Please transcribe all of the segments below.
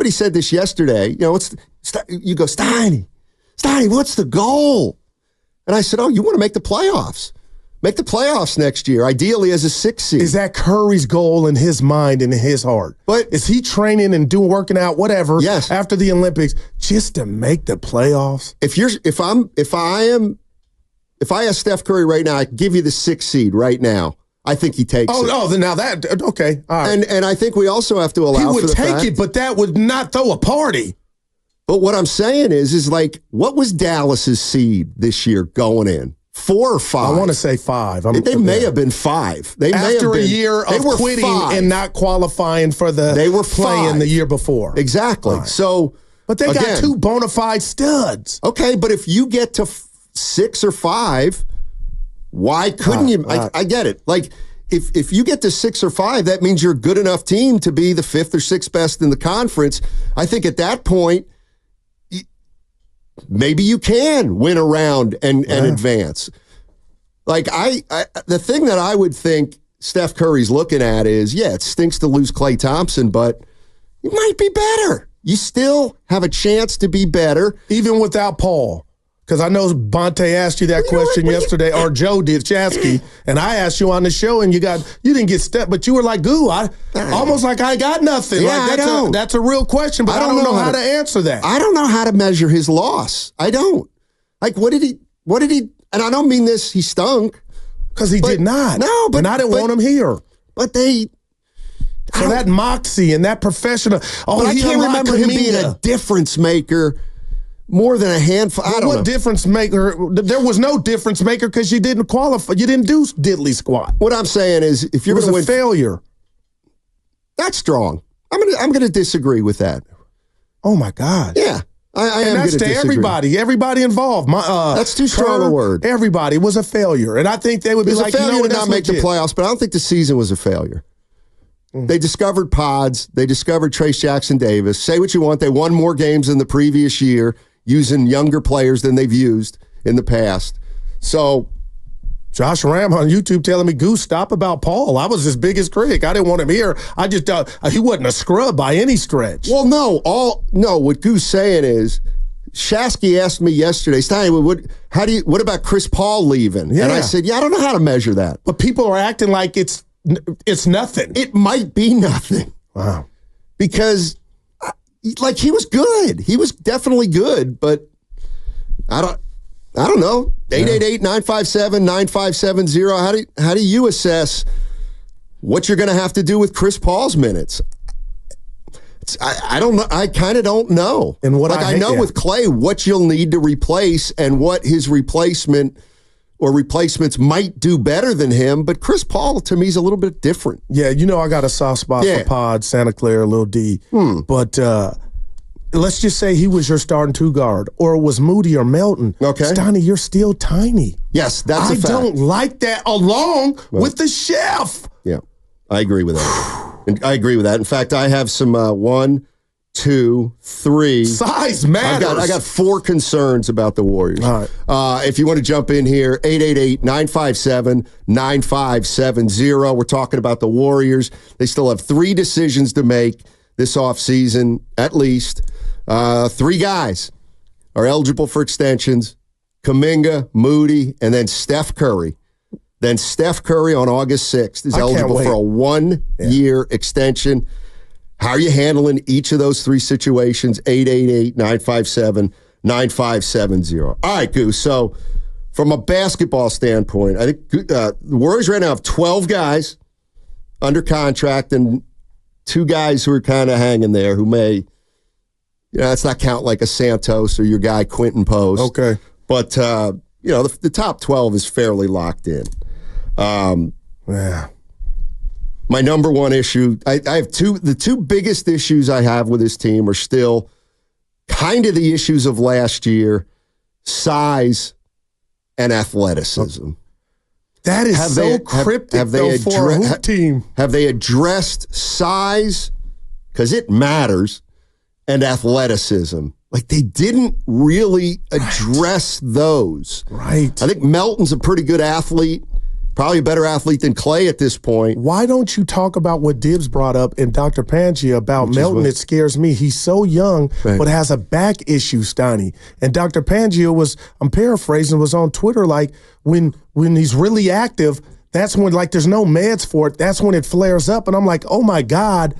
somebody said this yesterday. You know, you go, Steiny, what's the goal? And I said, oh, you want to make the playoffs. Make the playoffs next year, ideally as a 6 seed. Is that Curry's goal in his mind and in his heart? But is he training and working out, whatever, after the Olympics, just to make the playoffs? If I ask Steph Curry right now, I can give you the 6 seed right now. I think he takes it. Oh, now that, okay. All right. And I think we also have to allow for the fact. He would take it, but that would not throw a party. But what I'm saying is like, what was Dallas's seed this year going in? 4 or 5? I want to say 5. They may have been 5. They After may have been, a year of quitting 5. And not qualifying for they were playing 5. The year before. Exactly. Right. So, but they got 2 bona fide studs. Okay, but if you get to 6 or 5, why couldn't you? I get it. Like, if you get to 6 or 5, that means you're a good enough team to be the 5th or 6th best in the conference. I think at that point, maybe you can win a round and advance. Like the thing that I would think Steph Curry's looking at is, it stinks to lose Klay Thompson, but you might be better. You still have a chance to be better. Even without Paul. Because I know Bonte asked you that question yesterday, or Joe did, Chasky, and I asked you on the show, and you didn't get stepped, but you were like, "Goo, almost like I got nothing." Yeah, like that's a real question, but I don't know how to answer that. I don't know how to measure his loss. I don't. Like, what did he? And I don't mean this. He stunk because he did not. No, but I didn't want him here. But so that moxie and that professional. But I can't remember him being a difference maker. More than a handful. I don't know. What difference maker? There was no difference maker because you didn't qualify. You didn't do diddly squat. What I'm saying is, if you're going to win, failure. That's strong. I'm going to disagree with that. Oh my God. Yeah, I am going to disagree. Everybody involved. That's too strong a word. Everybody was a failure, and I think they would be like, a failure to not make legit. The playoffs. But I don't think the season was a failure. They discovered pods. They discovered Trace Jackson Davis. Say what you want. They won more games than the previous year, using younger players than they've used in the past. So, Josh Ram on YouTube telling me, Goose, stop about Paul. I was his biggest critic. I didn't want him here. I just he wasn't a scrub by any stretch. Well, no. What Goose saying is, Shasky asked me yesterday, Steiny, what about Chris Paul leaving? Yeah. And I said, I don't know how to measure that. But people are acting like it's nothing. It might be nothing. Wow. Because like, he was good. He was definitely good, but I don't know. 888-957-9570. How do you assess what you're going to have to do with Chris Paul's minutes? I don't know. I kind of don't know. And what I know with Klay what you'll need to replace and what his replacement or replacements might do better than him, but Chris Paul, to me, is a little bit different. Yeah, I got a soft spot for Pod, Santa Clara, Lil D. But let's just say he was your starting 2 guard, or it was Moody or Melton. Okay. Steiny, you're still tiny. Yes, that's a fact. I don't like that along with the chef. Yeah, I agree with that. And I agree with that. In fact, I have some 1, 2, 3. Size matters. I got 4 concerns about the Warriors. All right. If you want to jump in here, 888-957-9570. We're talking about the Warriors. They still have 3 decisions to make this offseason, at least. 3 guys are eligible for extensions: Kuminga, Moody, and then Steph Curry. Then Steph Curry on August 6th is eligible for a 1-year extension. How are you handling each of those 3 situations? 888-957-9570. All right, Goose. So from a basketball standpoint, I think the Warriors right now have 12 guys under contract and 2 guys who are kind of hanging there who may, let's not count like a Santos or your guy Quentin Post. Okay. But, the top 12 is fairly locked in. Yeah. My number one issue, I have the 2 biggest issues I have with this team are still kind of the issues of last year: size and athleticism. That is cryptic for a hoop team. Have they addressed size? Because it matters, and athleticism. Like, they didn't really address those. Right. I think Melton's a pretty good athlete. Probably a better athlete than Clay at this point. Why don't you talk about what Dibbs brought up and Dr. Pangea about Melton? It scares me. He's so young, but has a back issue, Steiny. And Dr. Pangea was, I'm paraphrasing, was on Twitter like, when he's really active, that's when, like, there's no meds for it. That's when it flares up. And I'm like, oh, my God,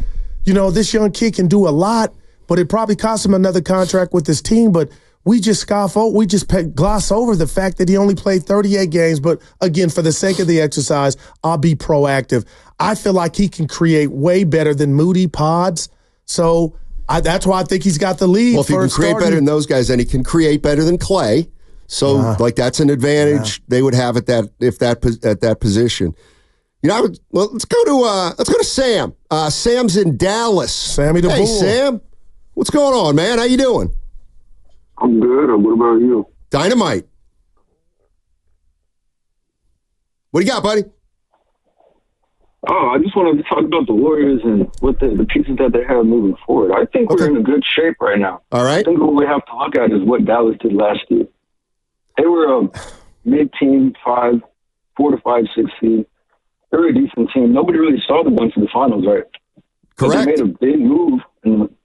this young kid can do a lot, but it probably cost him another contract with his team. But we just gloss over the fact that he only played 38 games. But again, for the sake of the exercise, I'll be proactive. I feel like he can create way better than Moody Pods. So that's why I think he's got the lead. Well, if he can create better than those guys, then he can create better than Clay. So, that's an advantage they would have at that position. Let's go to Sam. Sam's in Dallas. Sammy the Bull. Hey, Sam, what's going on, man? How you doing? I'm good. What about you? Dynamite. What do you got, buddy? Oh, I just wanted to talk about the Warriors and what the pieces that they have moving forward. I think we're in a good shape right now. All right. I think what we have to look at is what Dallas did last year. They were a mid-team 4 to 5, 6 seed. They were a decent team. Nobody really saw them going to the finals, right? Correct. But they made a big move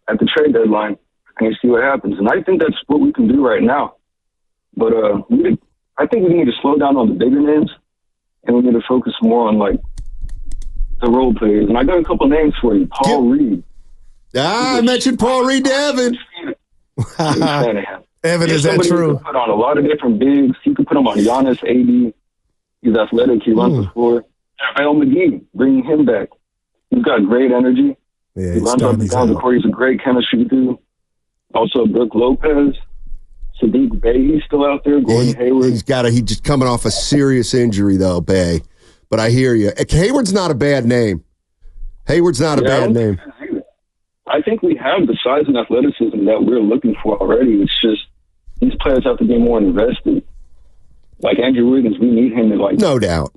at the trade deadline, and you see what happens. And I think that's what we can do right now. But I think we need to slow down on the bigger names, and we need to focus more on, like, the role players. And I got a couple names for you. Paul Reed. I mentioned Paul Reed to Evan. Evan, is that true? He could put on a lot of different bigs. He could put him on Giannis, AD. He's athletic. He runs the floor. Al McGee, bringing him back. He's got great energy. Yeah, he runs up and down the court. He's a great chemistry dude. Also, Brook Lopez. Sadiq Bey, he's still out there. Gordon Hayward. He's just coming off a serious injury, though, Bey. But I hear you. Hayward's not a bad name. Hayward's not a bad name. I think we have the size and athleticism that we're looking for already. It's just these players have to be more invested. Like Andrew Wiggins, we need him to no doubt.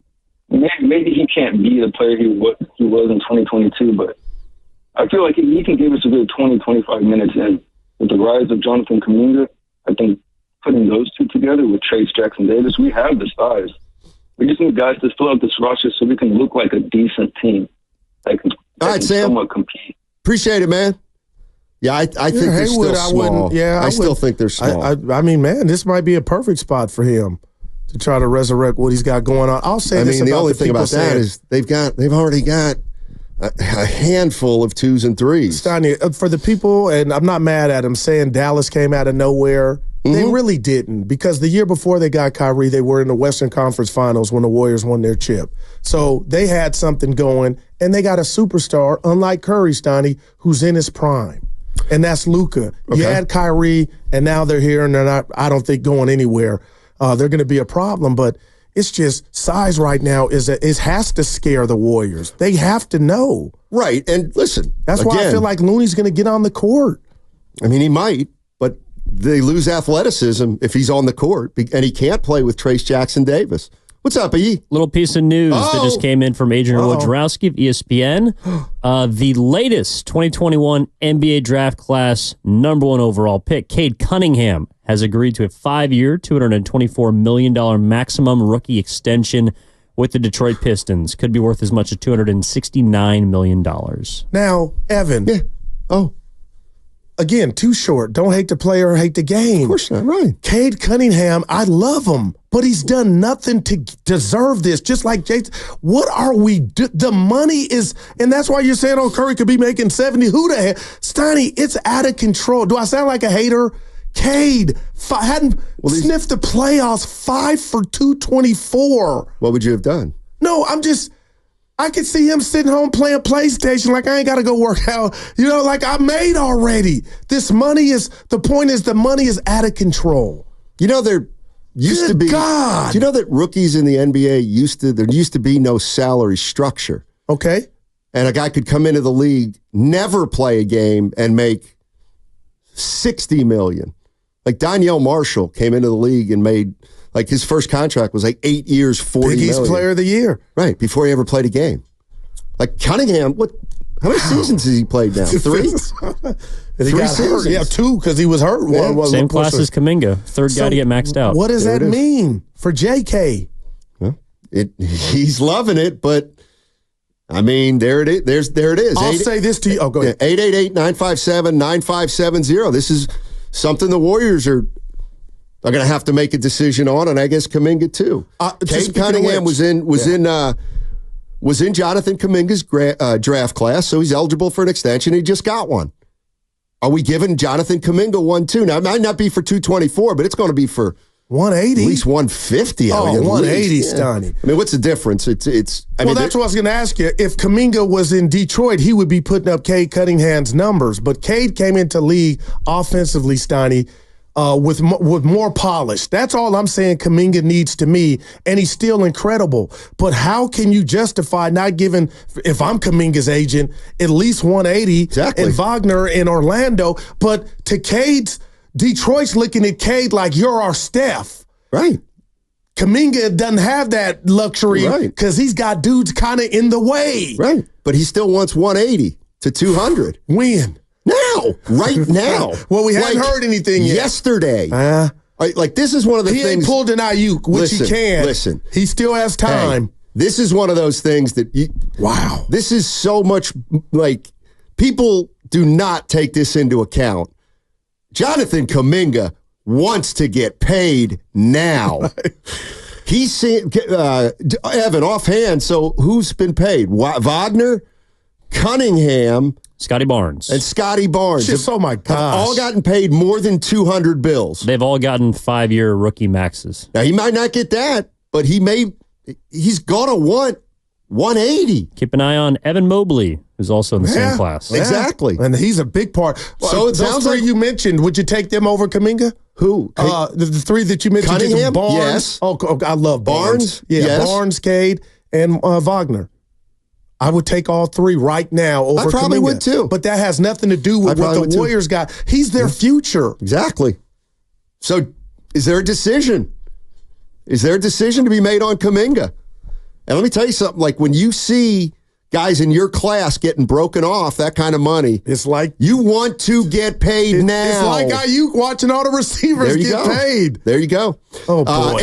Maybe he can't be the player he was in 2022, but I feel like he can give us a good 20, 25 minutes. And with the rise of Jonathan Kuminga, I think putting those two together with Trace Jackson-Davis, we have the size. We just need guys to fill out this roster so we can look like a decent team that can somewhat compete. Appreciate it, man. Yeah, I think they're still small. I still think they're small. I mean, man, this might be a perfect spot for him to try to resurrect what he's got going on. I'll say this about the only thing about that is they've already got a handful of 2s and 3s. Steiny, for the people, and I'm not mad at him saying Dallas came out of nowhere. They really didn't, because the year before they got Kyrie, they were in the Western Conference Finals when the Warriors won their chip. So they had something going, and they got a superstar, unlike Curry, Steiny, who's in his prime, and that's Luka. Okay. You had Kyrie, and now they're here, and they're not, I don't think, going anywhere. They're going to be a problem, but it's just size right now has to scare the Warriors. They have to know. Right, and listen. That's why I feel like Looney's going to get on the court. I mean, he might, but they lose athleticism if he's on the court, and he can't play with Trace Jackson-Davis. What's up, E? Little piece of news that just came in from Adrian Wojnarowski of ESPN. The latest 2021 NBA draft class #1 overall pick, Cade Cunningham, has agreed to a 5-year, $224 million maximum rookie extension with the Detroit Pistons. Could be worth as much as $269 million. Now, Evan. Yeah. Oh. Again, too short. Don't hate the player or hate the game. Of course not, right. Cade Cunningham, I love him, but he's done nothing to deserve this. Just like Jason, what are we the money is, and that's why you're saying, Curry could be making 70. Who the hell? Steiny, it's out of control. Do I sound like a hater? Cade hadn't sniffed the playoffs, 5 for 224. What would you have done? No, I could see him sitting home playing PlayStation like I ain't got to go work out. Like I made already. The point is the money is out of control. There used to be. God. Do you know that rookies in the NBA there used to be no salary structure? Okay. And a guy could come into the league, never play a game, and make $60 million. Like Donyell Marshall came into the league and made, like, his first contract was like 8 years, $40 million. Biggest player of the year. Right, before he ever played a game. Like Cunningham, how many seasons has he played now? 3? 3 seasons. Yeah, 2 because he was hurt. Yeah. Same class as Kuminga, third guy to get maxed out. What does that mean for JK? Huh? He's loving it, but I mean, there it is. There it is. I'll say this to you. Oh, go ahead. 888-957-9570. This is something the Warriors are going to have to make a decision on, and I guess Kuminga too. Cade Cunningham was in Jonathan Kuminga's draft class, so he's eligible for an extension. He just got one. Are we giving Jonathan Kuminga one too? Now, it might not be for 224, but it's going to be for 180, at least 150. Oh, 180, Steiny. I mean, what's the difference? That's what I was going to ask you. If Kuminga was in Detroit, he would be putting up Cade Cunningham's numbers. But Cade came into league offensively, Steiny, with more polish. That's all I'm saying Kuminga needs to me, and he's still incredible. But how can you justify not giving, if I'm Kuminga's agent, at least 180 and Wagner in Orlando? But to Cade's, Detroit's looking at Cade like you're our Steph. Right. Kuminga doesn't have that luxury because he's got dudes kind of in the way. Right. But he still wants 180 to 200. When? Now. Right now. Well, we haven't heard anything yet. Yesterday. This is one of the things. He ain't pulled an Ayuk, which he can. Listen. He still has time. Hey, this is one of those things that wow. This is so much people do not take this into account. Jonathan Kuminga wants to get paid now. He's seen Evan offhand. So who's been paid? Wagner, Cunningham, Scotty Barnes, and Scotty Barnes. Oh my gosh! Have all gotten paid more than 200 bills. They've all gotten 5-year rookie maxes. Now he might not get that, but he's gonna want 180. Keep an eye on Evan Mobley, who's also in the same class. Exactly. And he's a big part. So it sounds like you mentioned, would you take them over Kuminga? Who? The three that you mentioned. Cunningham? Barnes. Yes. Oh, I love Barnes. Yeah, yes. Barnes, Cade, and Wagner. I would take all three right now over Kuminga. I probably would too. But that has nothing to do with what the Warriors got. He's their future. Exactly. So is there a decision? Is there a decision to be made on Kuminga? And let me tell you something, when you see guys in your class getting broken off that kind of money, it's like you want to get paid now. It's like Ayuk watching all the receivers get paid. There you go. Oh, boy.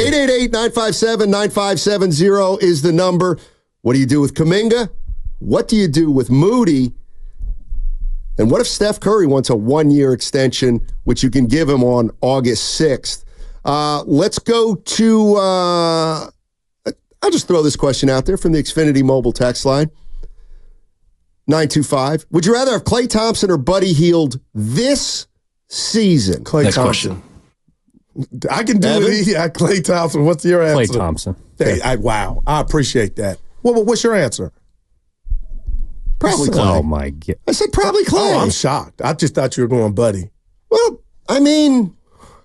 888-957-9570 is the number. What do you do with Kuminga? What do you do with Moody? And what if Steph Curry wants a 1-year extension, which you can give him on August 6th? Let's go to... I'll just throw this question out there from the Xfinity mobile text line. 925. Would you rather have Klay Thompson or Buddy Hield this season? Klay Thompson. I can do it. Yeah, Klay Thompson. What's your answer? Klay Thompson. Hey, wow. I appreciate that. What's your answer? Probably Klay. Oh, my God. I said probably Klay. Oh, I'm shocked. I just thought you were going Buddy. Well, I mean...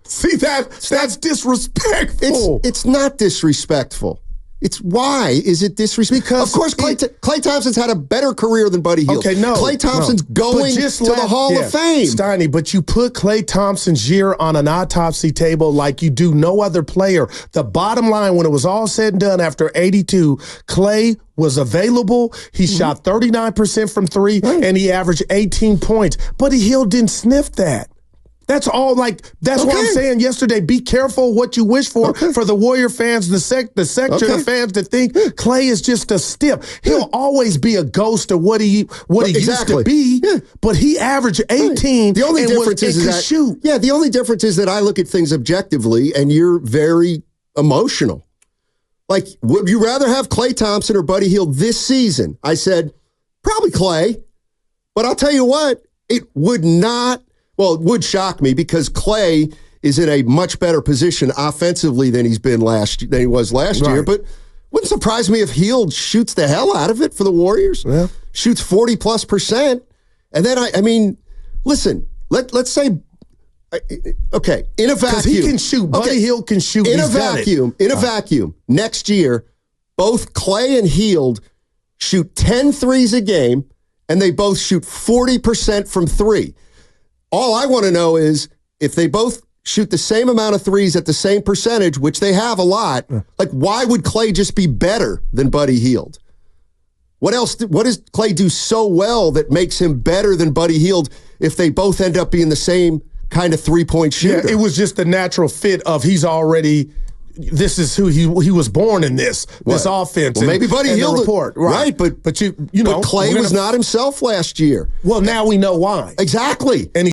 See, that's disrespectful. It's not disrespectful. It's why is it disrespectful? Because of course, Klay Thompson's had a better career than Buddy Hield. Okay, no. Klay Thompson's going to the Hall of Fame. Steiny, but you put Klay Thompson's year on an autopsy table like you do no other player. The bottom line, when it was all said and done after 82, Klay was available. He shot 39% from three, and he averaged 18 points. Buddy Hield didn't sniff that. That's all. That's what I'm saying yesterday. Be careful what you wish for the Warrior fans, the section of fans that think Klay is just a stiff. He'll always be a ghost of what he used to be. Yeah. But he averaged 18. The only difference is that shoot. Yeah, the only difference is that I look at things objectively, and you're very emotional. Would you rather have Klay Thompson or Buddy Hield this season? I said probably Klay, but I'll tell you what, it would not. Well, it would shock me because Klay is in a much better position offensively than he was last year. But wouldn't surprise me if Hield shoots the hell out of it for the Warriors. Yeah. Shoots 40+%. And then I mean, listen, let's say, okay, in a vacuum. Because he can shoot. Buddy Hield can shoot. In a vacuum, next year, both Klay and Hield shoot 10 threes a game, and they both shoot 40% from three. All I want to know is if they both shoot the same amount of threes at the same percentage, which they have a lot, why would Klay just be better than Buddy Hield? What does Klay do so well that makes him better than Buddy Hield if they both end up being the same kind of three-point shooter? Yeah, it was just the natural fit of he's already this is who he was born in this offense. Well, maybe Buddy Hield report, right? But you know, Clay was not himself last year. Well, now we know why. Exactly. And